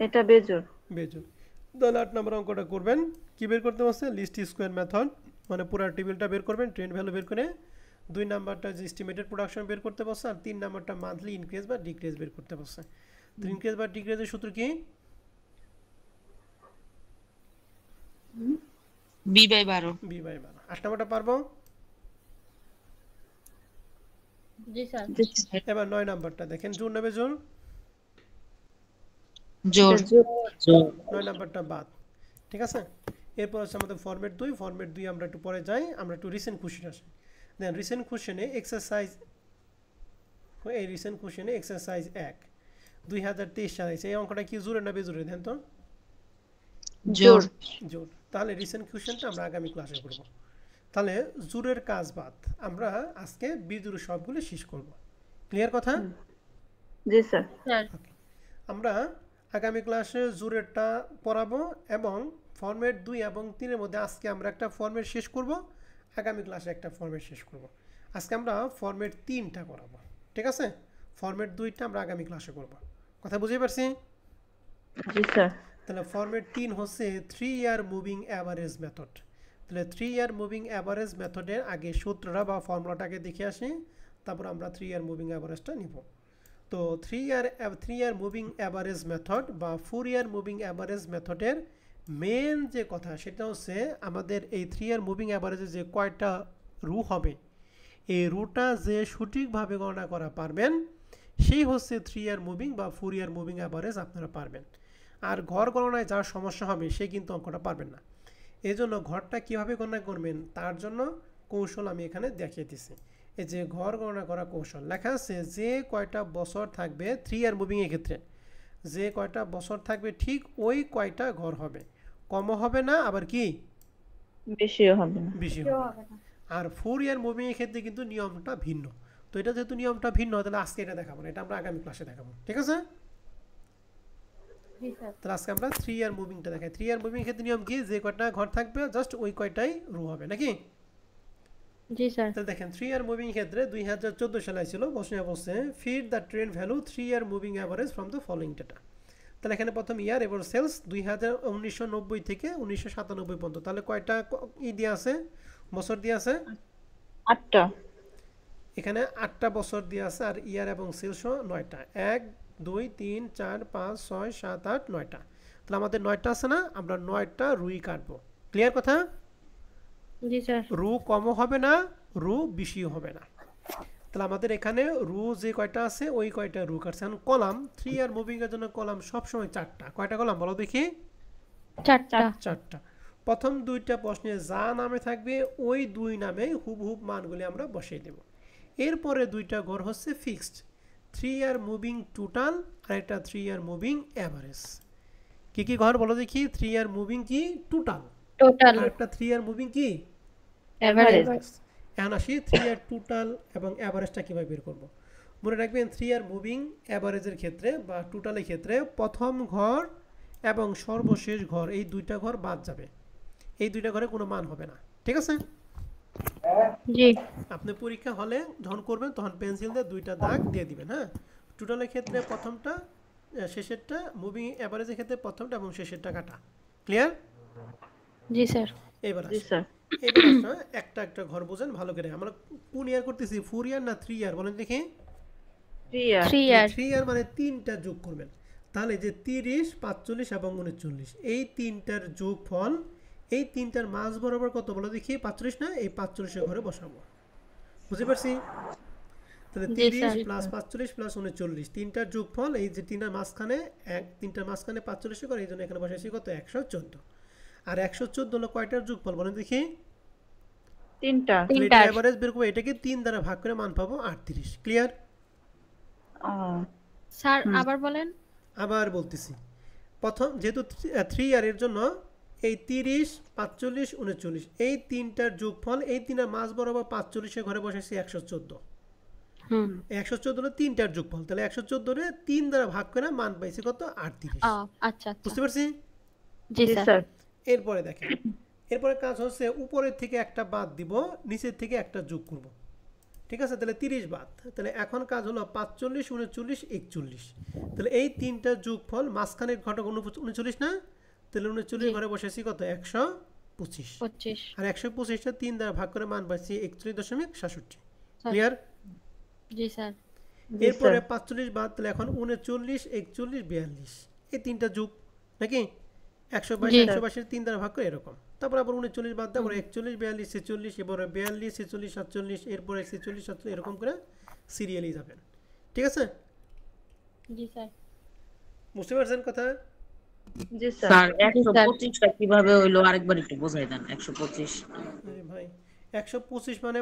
এটা বেজোর। বেজোর। তাহলে 8 নাম্বার অঙ্কটা করবেন। কি বের করতে বলছে? লিস্ট স্কোয়ার মেথড, মানে পুরো টেবিলটা বের করবেন, ট্রেন্ড ভ্যালু বের করে। 2 নাম্বারটা যে এস্টিমেটেড প্রোডাকশন বের করতে বলছে, আর 3 নাম্বারটা মান্থলি ইনক্রিজ বা ডিক্রিজ বের করতে বলছে। তো ইনক্রিজ বা ডিক্রিজের সূত্র কি? b/12। b/12। 8 নাম্বারটা পারবো? জি স্যার। এবার 9 নাম্বারটা দেখেন, জোর নেবে জোর। জোর। জোর 9 নাম্বারটা বাদ। ঠিক আছে? এরপর হচ্ছে আমাদের ফরম্যাট 2। ফরম্যাট 2 আমরা একটু পরে যাই, আমরা একটু রিসেন্ট কোশ্চেন আসি। দেন রিসেন্ট কোশ্চেনে এক্সারসাইজ, এই রিসেন্ট কোশ্চেনে এক্সারসাইজ 1 2023 সালে এই অঙ্কটা কি জোরে না বেজোরে দেন তো? জোর। জোর। তাহলে রিসেন্ট কোশ্চেনটা আমরা আগামী ক্লাসে করব। তাহলে জোরের কাজ বাদ আমরা আজকে বিজোর সবগুলো শেষ করব। ক্লিয়ার কথা? জি স্যার। স্যার। আমরা আগামী ক্লাসে জোরেরটা পড়াবো এবং ফরম্যাট 2 এবং 3 এর মধ্যে আজকে আমরা একটা ফরম্যাট শেষ করব, আগামী ক্লাসে একটা ফরম্যাট শেষ করব। আজকে আমরা ফরম্যাট 3টা করাবো। ঠিক আছে? ফরম্যাট 2টা আমরা আগামী ক্লাসে করব। কথা বুঝতে পারছি? জি স্যার। তাহলে ফরম্যাট 3 হচ্ছে 3 ইয়ার মুভিং অ্যাভারেজ মেথড। তাহলে 3 ইয়ার মুভিং অ্যাভারেজ মেথডের আগে সূত্রটা বা ফর্মুলাটাকে দেখে আসি, তারপর আমরা 3 ইয়ার মুভিং অ্যাভারেজটা নিব। তো 3 ইয়ার মুভিং অ্যাভারেজ মেথড বা 4 ইয়ার মুভিং অ্যাভারেজ মেথডের মেন যে কথা সেটা হচ্ছে আমাদের এই 3 ইয়ার মুভিং অ্যাভারেজে যে কয়টা রু হবে, এই রুটা যে সঠিকভাবে গণনা করা পারবেন সেই হচ্ছে 3 ইয়ার মুভিং বা 4 ইয়ার মুভিং অ্যাভারেজ আপনারা পারবেন। আর ঘর গণনায় যার সমস্যা হবে সে কিন্তু অঙ্কটা পারবেন না। এই জন্য ঘরটা কীভাবে গণনা করবেন তার জন্য কৌশল আমি এখানে দেখিয়ে দিচ্ছি। এই যে ঘর গণনা করা কৌশল লেখা আছে, যে কয়টা বছর থাকবে 3 ইয়ার মুভিংয়ের ক্ষেত্রে যে কয়টা বছর থাকবে ঠিক ওই কয়টা ঘর হবে, কমও হবে না আবার কি বেশিও হবে না। বেশি হবে না। আর 4 ইয়ার মুভিংয়ের ক্ষেত্রে কিন্তু নিয়মটা ভিন্ন। তো এটা যেহেতু নিয়মটা ভিন্ন, তাহলে আজকে এটা দেখাবো না, এটা আমরা আগামী ক্লাসে দেখাবো। ঠিক আছে? তাহলে আজকে আমরা 3 ইয়ার মুভিংটা দেখাই। 3 ইয়ার মুভিং ক্ষেত্রে নিয়ম কি, যে কয়টা ঘর থাকবে জাস্ট ওই কয়টাই রু হবে নাকি? জি স্যার। তাহলে দেখেন 3 ইয়ার মুভিং ক্ষেত্রে 2014 সালে ছিল, বসে বলছে fit the trend value 3 year moving average from the following data. তাহলে এখানে প্রথম ইয়ার এবার সেলস 1990 থেকে 1997 পর্যন্ত। তাহলে কয়টা দিয়ে আছে, বছর দিয়ে আছে? 8টা। এখানে 8টা বছর দিয়ে আছে, আর ইয়ার এবং সেলসও 9টা। 1 2 3 4 5 6 7 8 9টা। তাহলে আমাদের 9টা আছে না, আমরা 9টা রুই কাটবো। ক্লিয়ার কথা? জি স্যার। রু কমও হবে না, রু বেশিও হবে না। তাহলে আমাদের এখানে রু যে কয়টা আছে ওই কয়টা রু কাটছে। কলাম 3 ইয়ার মুভিং এর জন্য কলাম সবসময় 4টা। কয়টা কলাম বলো দেখি? 4টা। প্রথম 2টা প্রশ্নে যা নামে থাকবে ওই 2 নামে হুবহুব মানগুলি আমরা বসিয়ে দেব। এরপরে 2টা ঘর হচ্ছে ফিক্সড, 3 ইয়ার মুভিং টোটাল আর একটা 3 ইয়ার মুভিং অ্যাভারেজ। কি কি ঘর বলো দেখি? 3 ইয়ার মুভিং কি টোটাল, আর একটা 3 ইয়ার মুভিং কি এভারেজ। এখন আসি 3 ইয়ার টোটাল এবং অ্যাভারেজটা কীভাবে বের করব। মনে রাখবেন 3 ইয়ার মুভিং অ্যাভারেজের ক্ষেত্রে বা টোটালের ক্ষেত্রে প্রথম ঘর এবং সর্বশেষ ঘর এই 2টা ঘর বাদ যাবে। এই দুইটা ঘরে কোনো মান হবে না, ঠিক আছে? জি আপনি পরীক্ষা হলে যখন করবেন তখন পেন্সিল দিয়ে দুইটা দাগ দিয়ে দিবেন। হ্যাঁ, টোটালের ক্ষেত্রে প্রথমটা, শেষেরটা, মুভিং অ্যাভারেজের ক্ষেত্রে প্রথমটা এবং শেষেরটা কাটা। ক্লিয়ার? জি স্যার এবার জি আসেন, স্যার এবার আসেন একটা একটা ঘর বোঝেন ভালো করে। আমরা কোন ইয়ার করতেছি, 4 ইয়ার না 3 ইয়ার বলেন দেখি? 3 ইয়ার 3 ইয়ার 3 ইয়ার মানে তিনটা যোগ করবেন। তাহলে যে 30, 45 এবং 39 এই তিনটার যোগফল, এই তিনটার মাঝ বরাবর কত বলো দেখি? 45 না? এই 45 এর ঘরে বসাবো। বুঝতে পারছি? তাহলে জি 30 স্যার প্লাস 45 প্লাস 39 তিনটার যোগফল, এই যে তিনটার মাঝখানে তিনটার মাঝখানে 45 করে, এই জন্য এখানে বসাইছি কত? 114। আর 114 হলো কয়টার যোগফল বলেন দেখি? তিনটা তাহলে এটা তিনটার এভারেজ বের করবো, এটাকে 3 দ্বারা ভাগ করে মান পাবো 38। ক্লিয়ার? স্যার আবার বলেন আবার বলতেছি, প্রথম যেহেতু 3 ইয়ারের জন্য এই 30, 45, 39 এই তিনটার যোগফল, এই তিনটার মাঝ বরাবর 45 এর ঘরে বসাইছি 114। হুম 114 হলো তিনটার যোগফল, তাহলে 114 রে 3 দ্বারা ভাগ করে মান পাইছি কত? 38। আচ্ছা আচ্ছা বুঝতে পারছি? জি জি স্যার স্যার এরপরে দেখেন, এরপরে কাজ হচ্ছে উপরের থেকে একটা বাদ দিব, নিচের থেকে একটা যোগ করব। ঠিক আছে, তাহলে 30 বাদ। তাহলে এখন কাজ হলো 45, 39, 41। তাহলে এই তিনটা যোগফল, মাঝখানের ঘটক 39 না? তাহলে 39 ঘরে বসেছি কত? 125। 25 আর 125টা 3 দ্বারা ভাগ করে মান পাচ্ছি 41.67। ক্লিয়ার? জি স্যার জি এরপরে স্যার 45 বাদ, তাহলে এখন 39, 41, 42 এই তিনটা যোগ নাকি? 122, জি। 122 3 দ্বারা ভাগ করে এরকম। তারপর আবার 39 বাদ, তারপরে 41, 42, 46, এবারে 42, 46, 47, এরপরে 46, 47 এরকম করে সিরিয়ালি যাবেন। ঠিক আছে? জি স্যার বুঝতে পারছেন কথা? জি স্যার স্যার জি স্যার 125টা কিভাবে হইলো আরেকবার একটু বোঝাই দেন। 125 আরে ভাই 125 মানে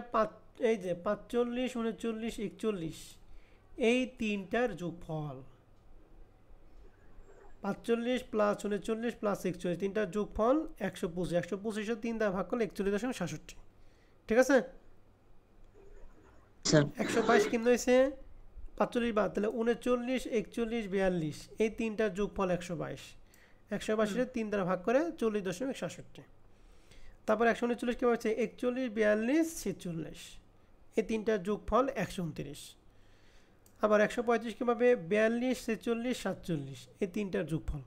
এই যে 45, 39, 41 এই তিনটার যোগফল। 45 প্লাস 39 প্লাস 41 তিনটার যোগফল 125। 125 3 দ্বারা ভাগ করলে 41.67। ঠিক আছে? স্যার 122 কেমন হয়েছে? 45 বাদ, তাহলে 39, 41, 42 এই তিনটার যোগফল 122। 122 3 দ্বারা ভাগ করে 40.67। তারপর 139 কি হচ্ছে? 41, 42, 46 এই তিনটার যোগফল 129। আবার 135 কিভাবে? 42, 46, 47 এই তিনটার যোগফল।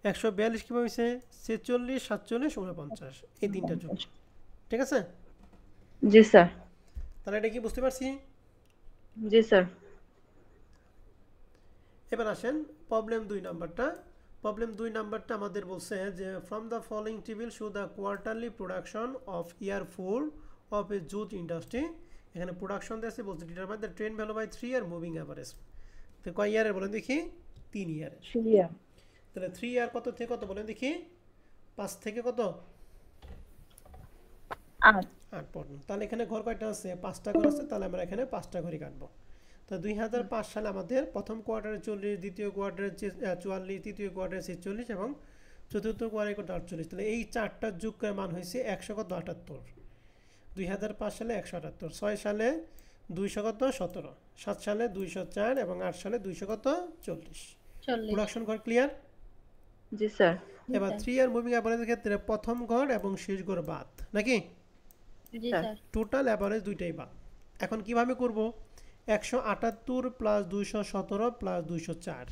142 কিভাবে হয়েছে? 46, 47, 49 এই তিনটার যোগফল। ঠিক আছে? জি স্যার তাহলে এটা কি বুঝতে পারছি? জি স্যার এবার আসেন প্রবলেম 2 নাম্বারটা। প্রবলেম 2 নাম্বারটা আমাদের বলছে যে from the following table show the quarterly production of year 4 of a jute industry. এখানে প্রোডাকশন দিয়েছে, বলছে determine the trend value by 3 year moving average. তো কয় ইয়ারের বলেন দেখি? 3 ইয়ারের। ক্লিয়ার তাহলে 3 ইয়ার কত থেকে কত বলেন দেখি? 5 থেকে কত? 8 8 পর্যন্ত। তাহলে এখানে ঘর কয়টা আছে? 5টা ঘর আছে, তাহলে আমরা এখানে 5টা ঘরই কাটবো। তো 2005 সালে আমাদের প্রথম কোয়ার্টারে 40, দ্বিতীয় কোয়ার্টারে 44, তৃতীয় কোয়ার্টারে 46 এবং চতুর্থ কোয়ার্টারে 48। তাহলে এই চারটার যোগ করে মান হয়েছে 178। 2005 সালে 178, 6 সালে 217, 7 সালে 204 এবং 8 সালে 240। 40 প্রোডাকশন ঘর ক্লিয়ার? জি স্যার এবার 3 ইয়ার মুভিং অ্যাভারেজের ক্ষেত্রে প্রথম ঘর এবং শেষ ঘর বাদ নাকি? জি স্যার টোটাল অ্যাভারেজ দুইটাই বাদ। এখন কিভাবে করব? 178 প্লাস 217 প্লাস 204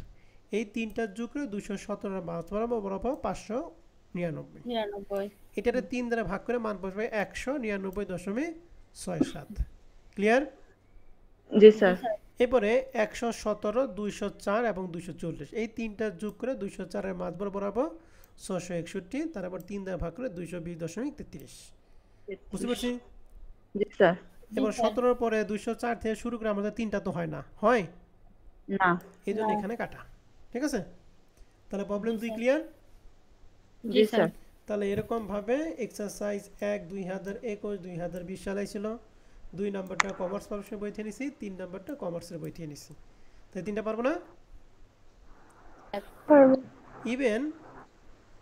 এই তিনটার যোগ করে 217 বাদ বরাবর 599। 99 এটারে 3 দ্বারা ভাগ করে মান বসবে 199.67। ক্লিয়ার? জি স্যার এরপরে 117, 204 এবং 240 এই তিনটার যোগ করে 204 এর মাঝ বরাবর 661, তারপর 3 দ্বারা ভাগ করে 220.33। বুঝতে পারছি? জি স্যার এবার 17 পরে 204 থেকে শুরু করে আমাদের তিনটা তো হয় না, হয়? না এই জন্য এখানে কাটা। ঠিক আছে? তাহলে প্রবলেম 2 ক্লিয়ার? জি স্যার তাহলে এরকম ভাবে এক্সারসাইজ 1 2021 2020 সালে ছিল। 2 নাম্বারটা কমার্স পাবলিশের বই থেকে নিছি, 3 নাম্বারটা কমার্সের বই থেকে নিছি। তাই তিনটা পারবো না? ইভেন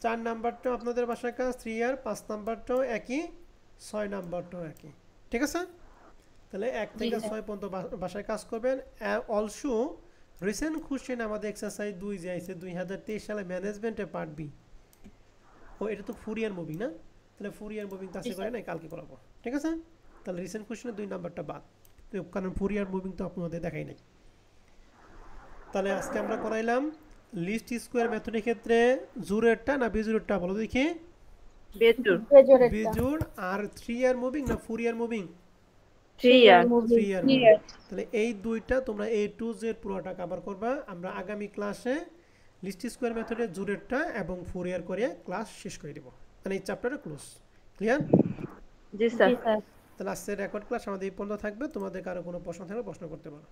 4 নাম্বারটা আপনাদের বাসায় কাজ, 3 ইয়ার 5 নাম্বারটাও একই, 6 নাম্বারটাও একই। ঠিক আছে? তাহলে 1 থেকে 6 পর্যন্ত বাসায় কাজ করবেন। অলসো রিসেন্ট কোশ্চেন আমাদের এক্সারসাইজ 2 যে আছে 2023 সালে ম্যানেজমেন্টের পার্ট বি। ও এটা তো ফুরিয়ার মুভি না? তাহলে ফুরিয়ার মুভিং তো আজকে করে নাই, কালকে করাবো, ঠিক আছে? তাহলে রিসেন্ট কোশ্চেনে 2 নাম্বারটা বাদ, কারণ ফুরিয়ার মুভিং তো আপনাদের দেখাই নাই। তাহলে আজকে আমরা করাইলাম লিস্ট স্কোয়ার মেথডের ক্ষেত্রে জোড়েরটা না বিজোড়েরটা বলো দেখি? বেজুর বিজোড়। আর 3 ইয়ার মুভিং না 4 ইয়ার মুভিং? 3 ইয়ার 3 ইয়ার মুভিং। তাহলে এই দুইটা তোমরা A to Z পুরোটা কভার করবা। আমরা আগামী ক্লাসে লিস্ট স্কোয়ার মেথডের জোড়েরটা এবং 4 ইয়ার করে ক্লাস শেষ করে দেব, মানে এই চ্যাপ্টারটা ক্লোজ। ক্লিয়ার? জি স্যার। তাহলে আজকের রেকর্ড ক্লাস আমাদের এই পর্যন্ত থাকবে। তোমাদের কারো কোনো প্রশ্ন থাকলে প্রশ্ন করতে পারো।